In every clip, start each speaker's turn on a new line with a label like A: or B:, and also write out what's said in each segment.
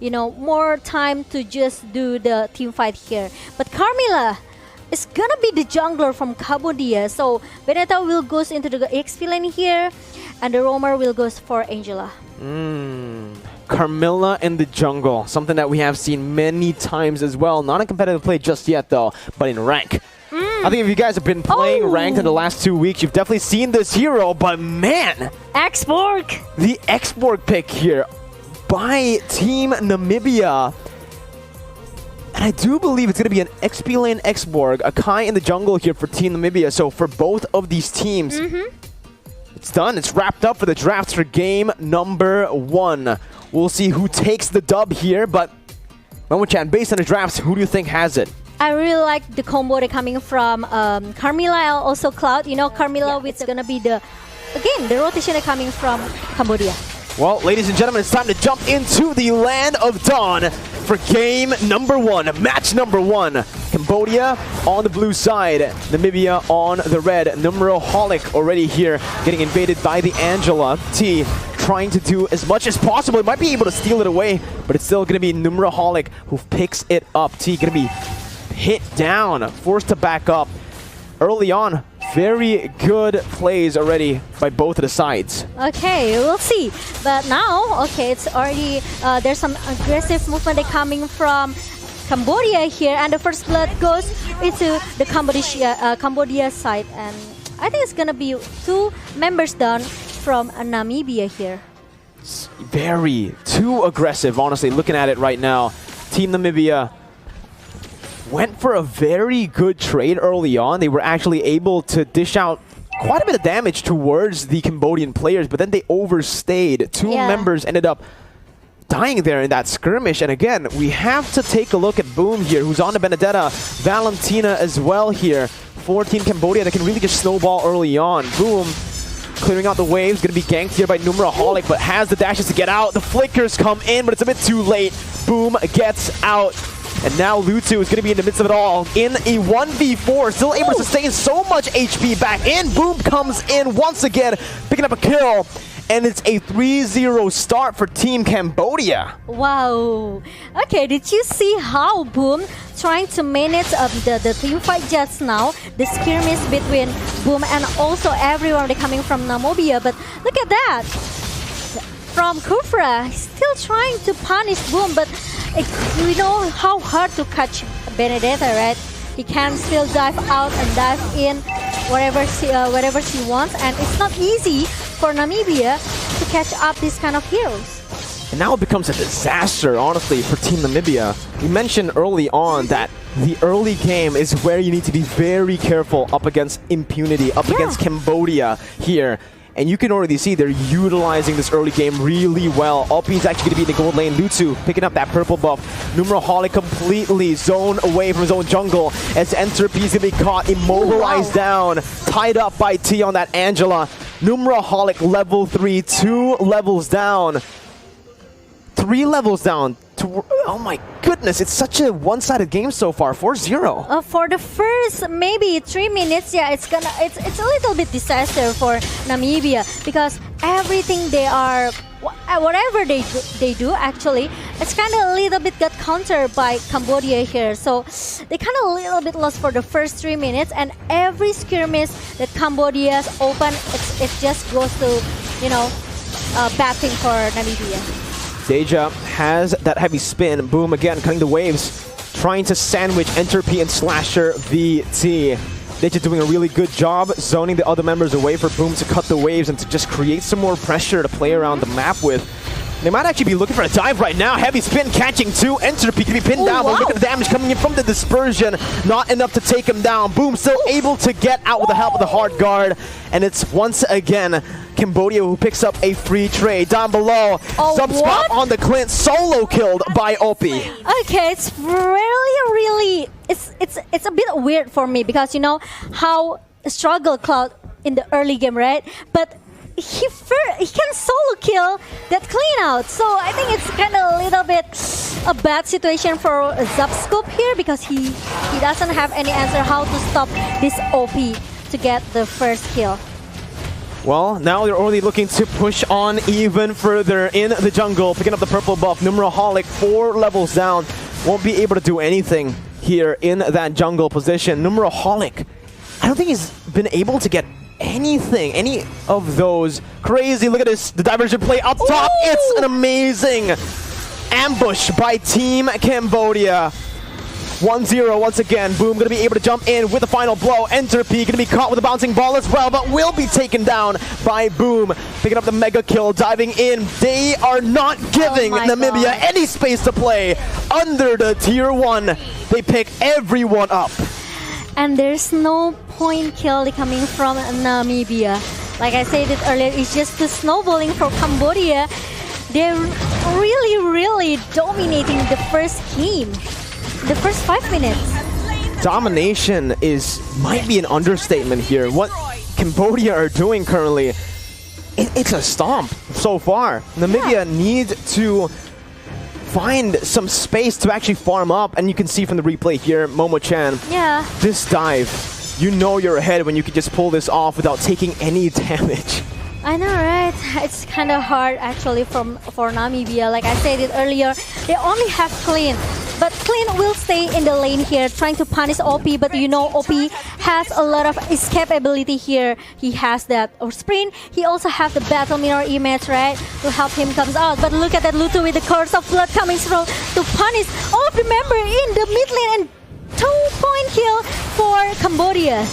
A: more time to just do the team fight here. But Carmilla is gonna be the jungler from Cambodia. So Benedetta will goes into the XP lane here, and the roamer will goes for Angela.
B: Carmilla in the jungle, something that we have seen many times as well. Not a competitive play just yet though, but in rank. I think if you guys have been playing ranked in the last 2 weeks, you've definitely seen this hero, but man!
A: Xborg!
B: The Xborg pick here by Team Namibia. And I do believe it's going to be an XP lane Xborg, a Kai in the jungle here for Team Namibia. So for both of these teams, it's done. It's wrapped up for the drafts for game number 1. We'll see who takes the dub here, but Momo-chan, based on the drafts, who do you think has it?
A: I really like the combo coming from Carmilla and also Cloud. Carmilla, it's going to be the rotation coming from Cambodia.
B: Well, ladies and gentlemen, it's time to jump into the Land of Dawn for game number 1, match number 1. Cambodia on the blue side, Namibia on the red. Numeraholic already here, getting invaded by the Angela. T trying to do as much as possible. It might be able to steal it away, but it's still going to be Numeraholic who picks it up. T going to be hit down, forced to back up. Early on, very good plays already by both of the sides.
A: Okay, we'll see. But now, it's already, there's some aggressive movement coming from Cambodia here, and the first blood goes into the Cambodia side. And I think it's going to be 2 members down from Namibia here.
B: It's very too aggressive, honestly, looking at it right now. Team Namibia went for a very good trade early on. They were actually able to dish out quite a bit of damage towards the Cambodian players, but then they overstayed. 2 members ended up dying there in that skirmish. And again, we have to take a look at Boom here, who's on the Benedetta. Valentina as well here for Team Cambodia that can really just snowball early on. Boom clearing out the waves, gonna be ganked here by Numeraholic, but has the dashes to get out. The flickers come in, but it's a bit too late. Boom gets out. And now Lutu is going to be in the midst of it all in a 1v4, still able to sustain so much HP back in. Boom comes in once again, picking up a kill. And it's a 3-0 start for Team Cambodia.
A: Wow. Okay, did you see how Boom trying to manage the team fight just now? The skirmish between Boom and also everyone coming from Namibia. But look at that. From Kufra, still trying to punish Boom, but we know how hard to catch Benedetta, right? He can still dive out and dive in wherever she wants, and it's not easy for Namibia to catch up these kind of heroes.
B: And now it becomes a disaster, honestly, for Team Namibia. We mentioned early on that the early game is where you need to be very careful up against impunity, up against Cambodia here. And you can already see they're utilizing this early game really well. Alpi is actually going to be in the gold lane. Lutsu picking up that purple buff. Numeraholic completely zoned away from his own jungle as Entropy is going to be caught, immobilized down, tied up by T on that Angela. Numeraholic level 3, 2 levels down. 3 levels down. Oh my goodness, it's such a one-sided game so far, 4-0.
A: For the first maybe 3 minutes, it's a little bit disaster for Namibia, because everything whatever they do actually, it's kind of a little bit got countered by Cambodia here. So they kind of a little bit lost for the first 3 minutes, and every skirmish that Cambodia's open, it just goes to, bad thing for Namibia.
B: Deja has that heavy spin. Boom again, cutting the waves, trying to sandwich Entropy and Slasher VT. Deja doing a really good job zoning the other members away for Boom to cut the waves and to just create some more pressure to play around the map with. They might actually be looking for a dive right now. Heavy spin catching 2. Entropy can be pinned down, but look at the damage coming in from the dispersion. Not enough to take him down. Boom still able to get out with the help of the hard guard. And it's once again Cambodia who picks up a free trade. Down below, Subscop on the Clint, solo killed by Opie.
A: Okay, it's really, it's a bit weird for me, because you know how struggle Cloud in the early game, right? But he can solo kill that clean out. So I think it's kind of a little bit a bad situation for Subscope here, because he doesn't have any answer how to stop this OP to get the first kill.
B: Well, now they're already looking to push on even further in the jungle, picking up the purple buff. Numeraholic 4 levels down, won't be able to do anything here in that jungle position. Numeraholic, I don't think he's been able to get anything, any of those. Crazy, look at this, the diversion play up top.
A: Ooh.
B: It's an amazing ambush by Team Cambodia. 1-0 once again. Boom gonna be able to jump in with the final blow. Entropy gonna be caught with a bouncing ball as well, but will be taken down by Boom. Picking up the mega kill, diving in. They are not giving Namibia any space to play. Under the tier 1, they pick everyone up.
A: And there's no point kill coming from Namibia. Like I said it earlier, it's just the snowballing for Cambodia. They're really dominating the first game. The first 5 minutes.
B: Domination might be an understatement here. What Cambodia are doing currently, it's a stomp so far. Namibia needs to find some space to actually farm up, and you can see from the replay here, Momo-chan, this dive, you know you're ahead when you can just pull this off without taking any damage.
A: I know, right? It's kind of hard actually for Namibia. Like I said it earlier, they only have Clean. But Clean will stay in the lane here, trying to punish OP. But you know, OP has a lot of escape ability here. He has that sprint. He also has the battle mirror image, right, to help him comes out. But look at that Lutu with the curse of blood coming through to punish. Oh, remember in the mid lane and 2-point kill for Cambodia.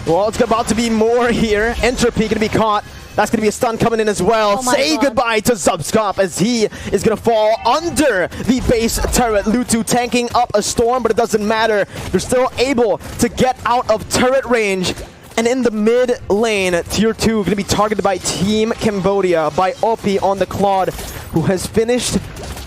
B: Well, it's about to be more here. Entropy gonna be caught. That's going to be a stun coming in as well.
A: Oh
B: Say goodbye to Zubskop as he is going to fall under the base turret. Lutu tanking up a storm, but it doesn't matter. They're still able to get out of turret range. And in the mid lane, tier 2 going to be targeted by Team Cambodia, by OP on the Claude, who has finished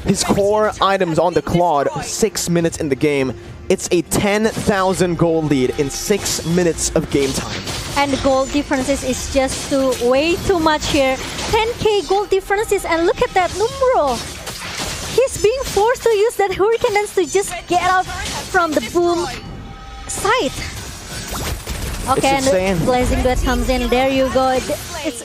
B: his core items on the Claude 6 minutes in the game. It's a 10,000 gold lead in 6 minutes of game time.
A: And the gold differences is just way too much here. 10k gold differences, and look at that Numero. He's being forced to use that Hurricane Dance to just get out from the Boom site. Okay, and the Blazing Duet comes in. There you go. It's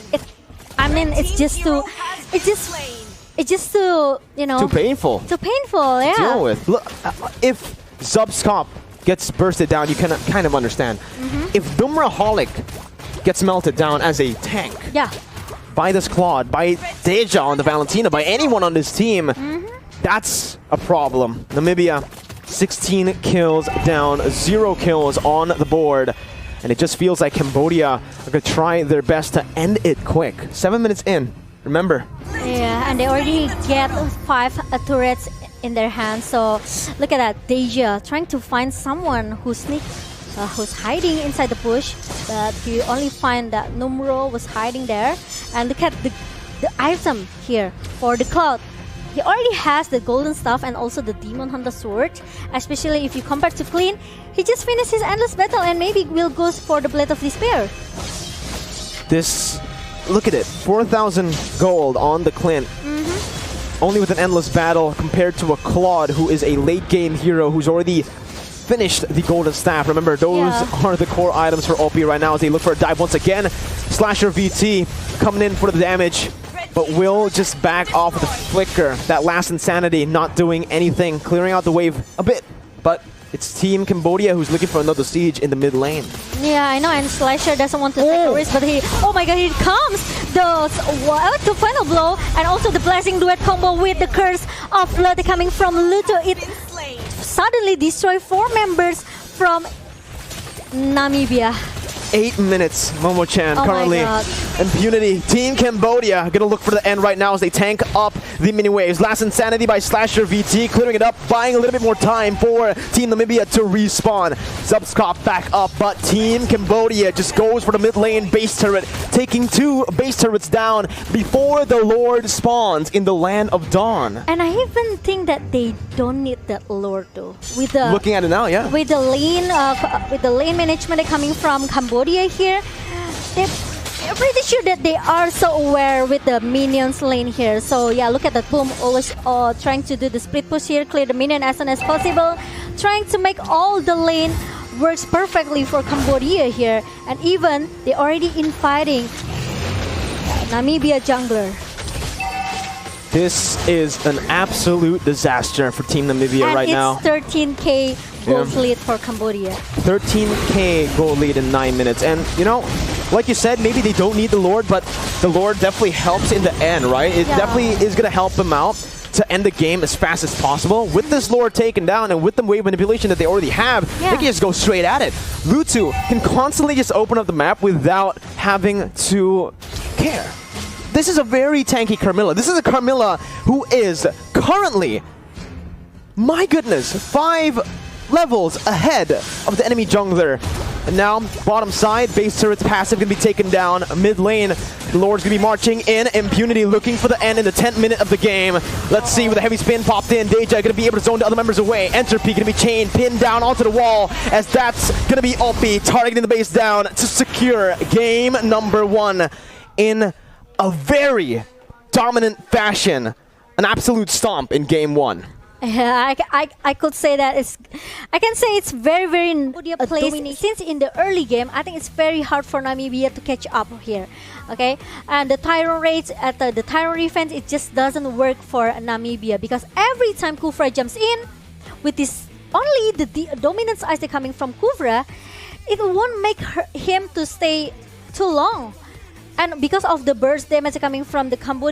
A: just too, you know,
B: too painful.
A: Too painful, yeah.
B: To deal with. Look, if Zubskop gets bursted down, you can kind of understand. If Dumraholic gets melted down as a tank by this Claude, by Deja on the Valentina, by anyone on this team, that's a problem. Namibia, 16 kills down, 0 kills on the board. And it just feels like Cambodia are going to try their best to end it quick. 7 minutes in, remember.
A: Yeah, and they already get 5 turrets in their hands. So look at that, Deja trying to find someone who's hiding inside the bush, but you only find that Numero was hiding there. And look at the item here for the Cloud. He already has the golden stuff and also the Demon Hunter sword. Especially if you compare to Clean, he just finished his endless battle and maybe will go for the Blade of Despair.
B: Look at it, 4,000 gold on the Clint. Only with an endless battle compared to a Claude, who is a late game hero who's already finished the golden staff. Remember, those are the core items for OP right now as they look for a dive once again. Slasher VT coming in for the damage, but will just back off with a flicker. That last insanity not doing anything, clearing out the wave a bit, but it's Team Cambodia who's looking for another siege in the mid lane.
A: Yeah, I know, and Slasher doesn't want to take a risk, but oh my god, here comes the final blow, and also the Blessing Duet combo with the Curse of Blood coming from Luto. It suddenly destroyed 4 members from Namibia.
B: 8 minutes, Momo-chan currently.
A: My God.
B: Impunity. Team Cambodia gonna look for the end right now as they tank up the mini waves. Last Insanity by Slasher VT, clearing it up, buying a little bit more time for Team Namibia to respawn. Zubskop back up, but Team Cambodia just goes for the mid lane base turret, taking 2 base turrets down before the Lord spawns in the Land of Dawn.
A: And I even think that they don't need that Lord though.
B: Looking at it now, yeah.
A: With the lane management coming from Cambodia here, they're pretty sure that they are so aware with the minions lane here. So yeah, look at that Boom, always trying to do the split push here, clear the minion as soon as possible, trying to make all the lane works perfectly for Cambodia here. And even they already infighting Namibia jungler.
B: This is an absolute disaster for Team Namibia
A: And
B: right now.
A: it's 13k gold lead for Cambodia.
B: 13k goal lead in 9 minutes. And, you know, like you said, maybe they don't need the Lord, but the Lord definitely helps in the end, right? It definitely is going to help them out to end the game as fast as possible. With this Lord taken down and with the wave manipulation that they already have, they can just go straight at it. Lutu can constantly just open up the map without having to care. This is a very tanky Carmilla. This is a Carmilla who is currently, my goodness, 5 levels ahead of the enemy jungler. And now, bottom side, base turret's passive gonna be taken down. Mid lane, the Lord's gonna be marching in. Impunity looking for the end in the 10th minute of the game. Let's see, with a heavy spin popped in, Deja gonna be able to zone the other members away. Entropy gonna be chained, pinned down onto the wall, as that's gonna be Oppi targeting the base down to secure game number 1 in a very dominant fashion. An absolute stomp in game 1.
A: Yeah, I could say that I can say it's very place since in the early game. I think it's very hard for Namibia to catch up here. Okay, and the Tyrant rates at the Tyrant defense, it just doesn't work for Namibia because every time Kufra jumps in with this only the dominance ice coming from Kufra, it won't make him to stay too long. And because of the burst damage coming from the Cambodia